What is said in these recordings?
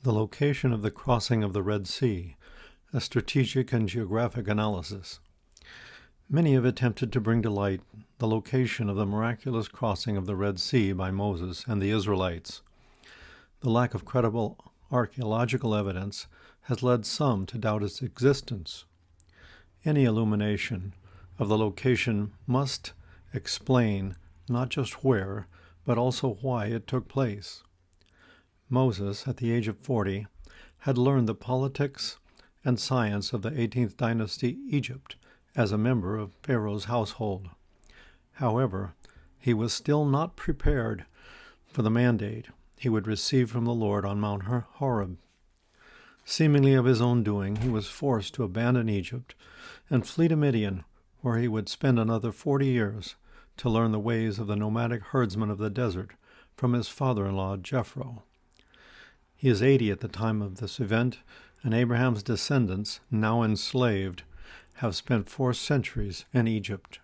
The location of the crossing of the Red Sea, a strategic and geographic analysis. Many have attempted to bring to light the location of the miraculous crossing of the Red Sea by Moses and the Israelites. The lack of credible archaeological evidence has led some to doubt its existence. Any illumination of the location must explain not just where, but also why it took place. Moses, at the age of 40, had learned the politics and science of the 18th dynasty Egypt as a member of Pharaoh's household. However, he was still not prepared for the mandate he would receive from the Lord on Mount Horeb. Seemingly of his own doing, he was forced to abandon Egypt and flee to Midian, where he would spend another 40 years to learn the ways of the nomadic herdsman of the desert from his father-in-law Jethro. He is 80 at the time of this event, and Abraham's descendants, now enslaved, have spent 4 centuries in Egypt.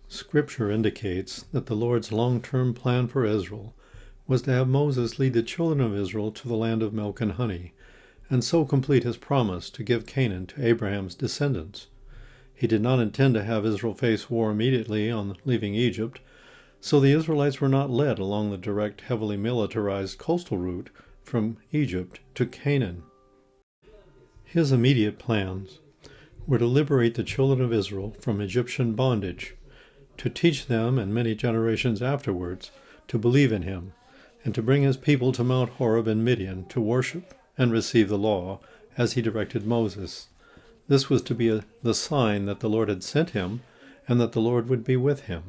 Scripture indicates that the Lord's long-term plan for Israel was to have Moses lead the children of Israel to the land of milk and honey, and so complete his promise to give Canaan to Abraham's descendants. He did not intend to have Israel face war immediately on leaving Egypt, so the Israelites were not led along the direct, heavily militarized coastal route from Egypt to Canaan. His immediate plans were to liberate the children of Israel from Egyptian bondage, to teach them and many generations afterwards to believe in him, and to bring his people to Mount Horeb and Midian to worship and receive the law as he directed Moses. This was to be the sign that the Lord had sent him and that the Lord would be with him.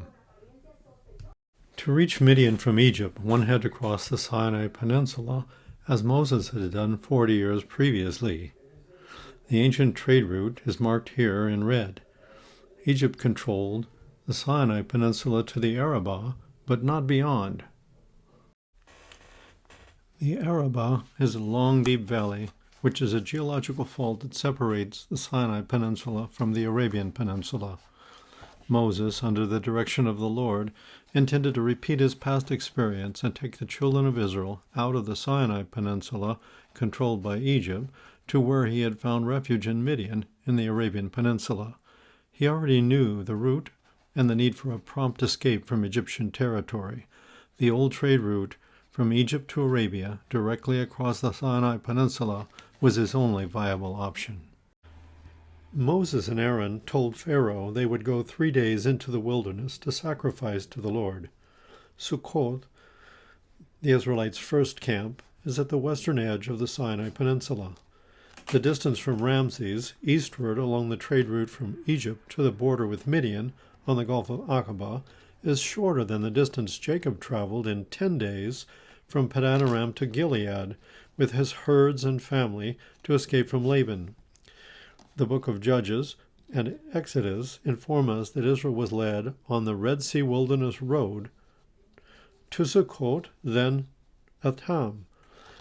To reach Midian from Egypt, one had to cross the Sinai Peninsula, as Moses had done 40 years previously. The ancient trade route is marked here in red. Egypt controlled the Sinai Peninsula to the Aqaba, but not beyond. The Aqaba is a long, deep valley, which is a geological fault that separates the Sinai Peninsula from the Arabian Peninsula. Moses, under the direction of the Lord, intended to repeat his past experience and take the children of Israel out of the Sinai Peninsula, controlled by Egypt, to where he had found refuge in Midian in the Arabian Peninsula. He already knew the route and the need for a prompt escape from Egyptian territory. The old trade route from Egypt to Arabia, directly across the Sinai Peninsula, was his only viable option. Moses and Aaron told Pharaoh they would go 3 days into the wilderness to sacrifice to the Lord. Sukkot, the Israelites' first camp, is at the western edge of the Sinai Peninsula. The distance from Ramses, eastward along the trade route from Egypt to the border with Midian on the Gulf of Aqaba, is shorter than the distance Jacob traveled in 10 days from Padan Aram to Gilead with his herds and family to escape from Laban. The book of Judges and Exodus inform us that Israel was led on the Red Sea Wilderness Road to Sukkot, then Etam.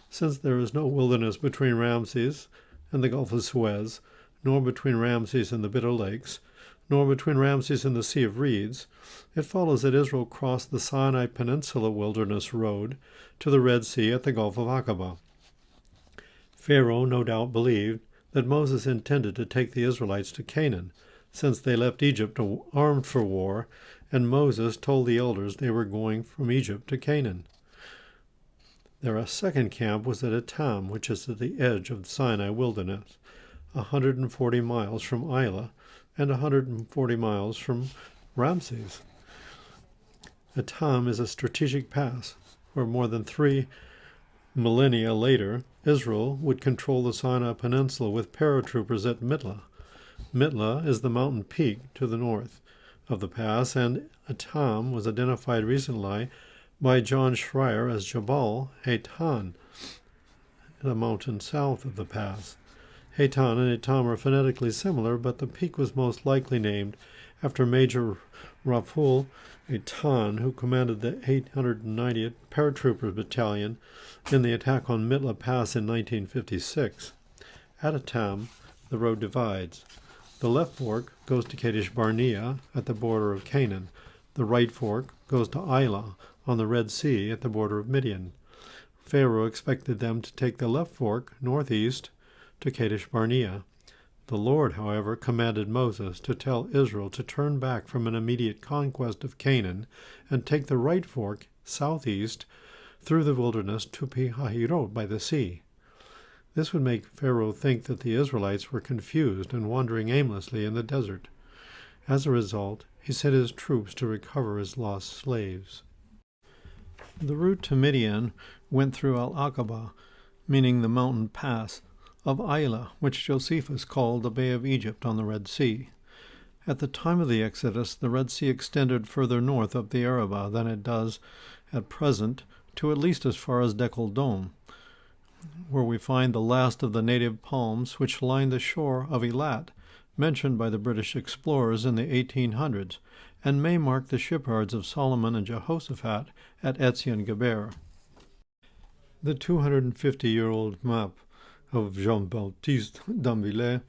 Since there is no wilderness between Ramses and the Gulf of Suez, nor between Ramses and the Bitter Lakes, nor between Ramses and the Sea of Reeds, it follows that Israel crossed the Sinai Peninsula Wilderness Road to the Red Sea at the Gulf of Aqaba. Pharaoh no doubt believed that Moses intended to take the Israelites to Canaan, since they left Egypt armed for war, and Moses told the elders they were going from Egypt to Canaan. Their second camp was at Etam, which is at the edge of the Sinai wilderness, 140 miles from Ayla and 140 miles from Ramses. Etam is a strategic pass where more than 3 millennia later, Israel would control the Sinai Peninsula with paratroopers at Mitla. Mitla is the mountain peak to the north of the pass, and Etam was identified recently by John Schreier as Jabal Haytan, the mountain south of the pass. Haytan and Etam are phonetically similar, but the peak was most likely named after Major Raful Haytan, who commanded the 890th Paratroopers Battalion in the attack on Mitla Pass in 1956. At Etam, the road divides. The left fork goes to Kadesh Barnea at the border of Canaan. The right fork goes to Ayla on the Red Sea at the border of Midian. Pharaoh expected them to take the left fork northeast to Kadesh Barnea. The Lord, however, commanded Moses to tell Israel to turn back from an immediate conquest of Canaan and take the right fork southeast through the wilderness to Pi-Hahirot by the sea. This would make Pharaoh think that the Israelites were confused and wandering aimlessly in the desert. As a result, he sent his troops to recover his lost slaves. The route to Midian went through Aqaba, meaning the mountain pass of Ayla, which Josephus called the Bay of Egypt on the Red Sea. At the time of the Exodus, the Red Sea extended further north up the Arabah than it does at present, to at least as far as Dekel Dome, where we find the last of the native palms which line the shore of Eilat, mentioned by the British explorers in the 1800s, and may mark the shipyards of Solomon and Jehoshaphat at Etzion-Geber. The 250-year-old map of Jean-Baptiste d'Ambillet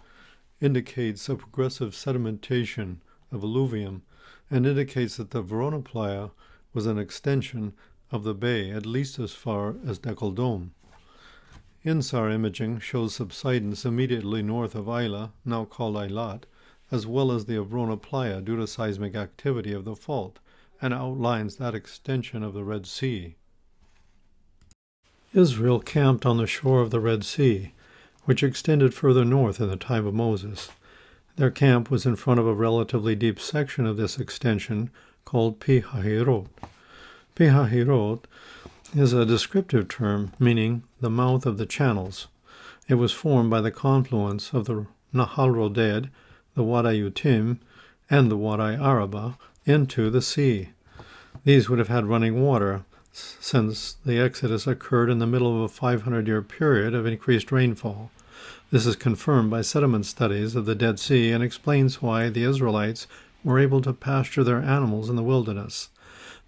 indicates a progressive sedimentation of alluvium and indicates that the Verona Playa was an extension of the bay at least as far as Dekel Dome. INSAR imaging shows subsidence immediately north of Ayla, now called Eilat, as well as the Verona Playa due to seismic activity of the fault, and outlines that extension of the Red Sea. Israel camped on the shore of the Red Sea, which extended further north in the time of Moses. Their camp was in front of a relatively deep section of this extension called Pi-Hahirot. Pi-Hahirot is a descriptive term meaning the mouth of the channels. It was formed by the confluence of the Nahal Roded, the Wadi Utim, and the Wadi Araba into the sea. These would have had running water, since the Exodus occurred in the middle of a 500-year period of increased rainfall. This is confirmed by sediment studies of the Dead Sea and explains why the Israelites were able to pasture their animals in the wilderness.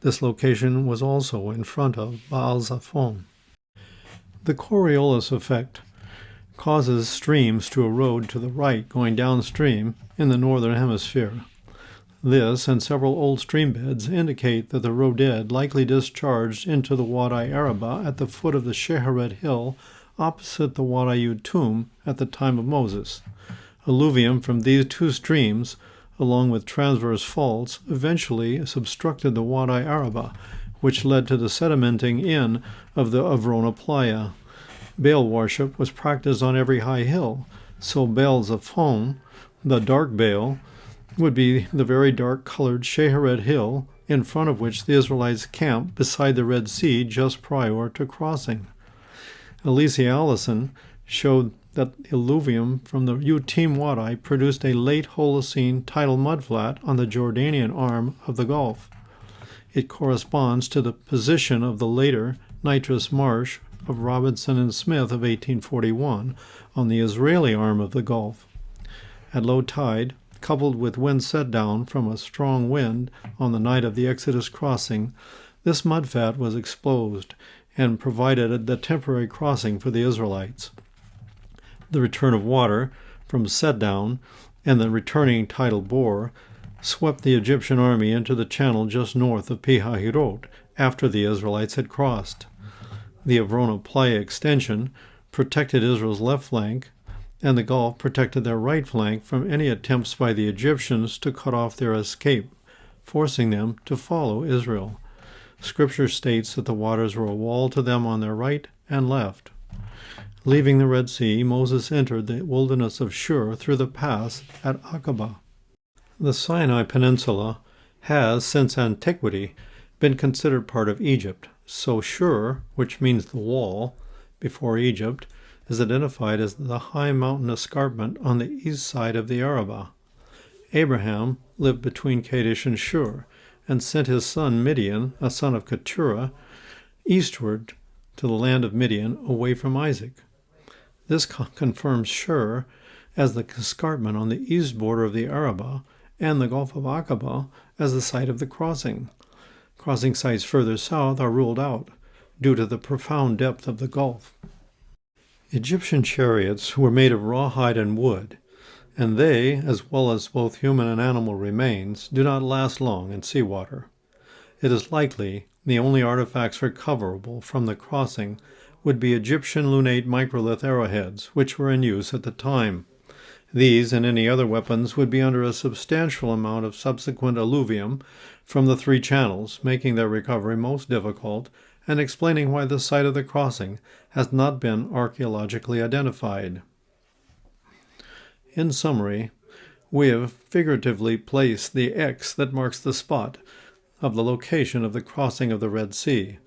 This location was also in front of Baal Zephon. The Coriolis effect causes streams to erode to the right going downstream in the northern hemisphere. This and several old stream beds indicate that the Roded likely discharged into the Wadi Araba at the foot of the Sheheret Hill opposite the Wadi Utum at the time of Moses. Alluvium from these two streams, along with transverse faults, eventually substructed the Wadi Araba, which led to the sedimenting in of the Verona Playa. Baal worship was practiced on every high hill, so Baal Zephon, the dark Baal, would be the very dark-colored Sheheret Hill in front of which the Israelites camped beside the Red Sea just prior to crossing. Elise Allison showed that the alluvium from the Utim Wadi produced a late Holocene tidal mudflat on the Jordanian arm of the Gulf. It corresponds to the position of the later nitrous marsh of Robinson and Smith of 1841 on the Israeli arm of the Gulf. At low tide, coupled with wind set down from a strong wind on the night of the Exodus crossing, this mudflat was exposed and provided the temporary crossing for the Israelites. The return of water from set down and the returning tidal bore swept the Egyptian army into the channel just north of Pi-Hahirot after the Israelites had crossed. The Verona Playa extension protected Israel's left flank, and the Gulf protected their right flank from any attempts by the Egyptians to cut off their escape, forcing them to follow Israel. Scripture states that the waters were a wall to them on their right and left. Leaving the Red Sea, Moses entered the wilderness of Shur through the pass at Aqaba. The Sinai Peninsula has, since antiquity, been considered part of Egypt, so Shur, which means the wall, before Egypt, is identified as the high mountain escarpment on the east side of the Arabah. Abraham lived between Kadesh and Shur, and sent his son Midian, a son of Keturah, eastward to the land of Midian away from Isaac. This confirms Shur as the escarpment on the east border of the Arabah and the Gulf of Aqaba as the site of the crossing. Crossing sites further south are ruled out due to the profound depth of the Gulf. Egyptian chariots were made of rawhide and wood, and they, as well as both human and animal remains, do not last long in seawater. It is likely The only artifacts recoverable from the crossing would be Egyptian lunate microlith arrowheads, which were in use at the time. These and any other weapons would be under a substantial amount of subsequent alluvium from the 3 channels, making their recovery most difficult and explaining why the site of the crossing has not been archaeologically identified. In summary, we have figuratively placed the X that marks the spot of the location of the crossing of the Red Sea,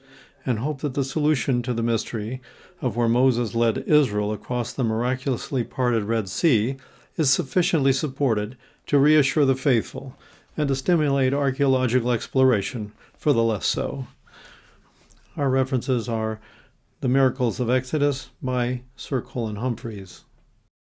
and hope that the solution to the mystery of where Moses led Israel across the miraculously parted Red Sea is sufficiently supported to reassure the faithful and to stimulate archaeological exploration for the less so. Our references are The Miracles of Exodus by Sir Colin Humphreys.